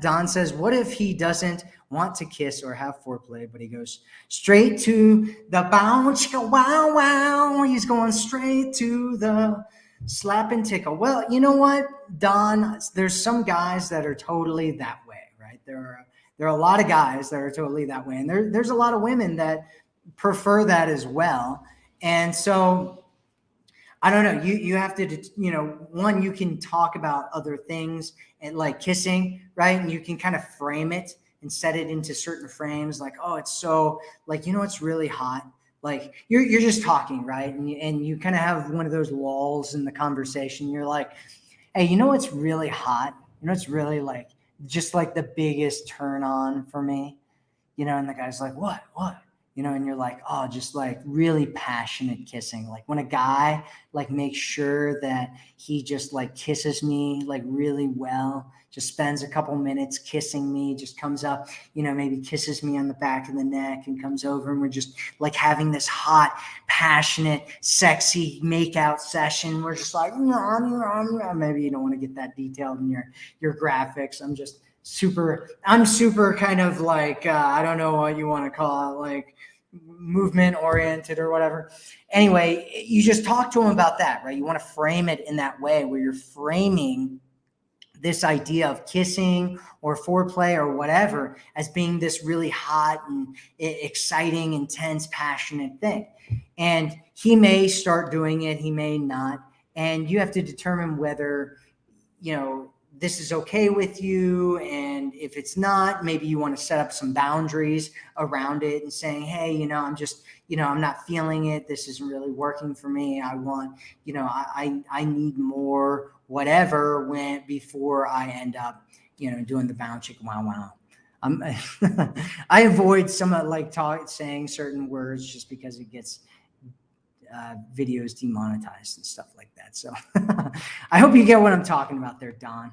Don says, what if he doesn't want to kiss or have foreplay, but he goes straight to the bounce, wow, wow. He's going straight to the slap and tickle. Well, you know what, Don? There's some guys that are totally that way, right? There are a lot of guys that are totally that way, and there's a lot of women that prefer that as well. And so I don't know. You have to, one, you can talk about other things and like kissing, right? And you can kind of frame it and set it into certain frames, like, oh, it's so like, it's really hot. Like you're just talking, right? And you kind of have one of those lulls in the conversation. You're like, hey, what's really hot? It's really like just like the biggest turn on for me, and the guy's like, what? And you're like, oh, just like really passionate kissing. Like when a guy like makes sure that he just like kisses me like really well, just spends a couple minutes kissing me, just comes up, maybe kisses me on the back of the neck and comes over and we're just like having this hot, passionate, sexy makeout session. We're just like, maybe you don't want to get that detailed in your graphics. I'm super kind of like, I don't know what you want to call it, like movement oriented or whatever. Anyway, you just talk to them about that, right? You want to frame it in that way where you're framing this idea of kissing or foreplay or whatever as being this really hot and exciting, intense, passionate thing. And he may start doing it, he may not. And you have to determine whether, this is okay with you. And if it's not, maybe you want to set up some boundaries around it and saying, hey, I'm just, I'm not feeling it. This isn't really working for me. I want, I need more, whatever, before I end up, doing the bounce chick, wow, wow. I avoid some of like saying certain words just because it gets videos demonetized and stuff like that. So I hope you get what I'm talking about there, Don.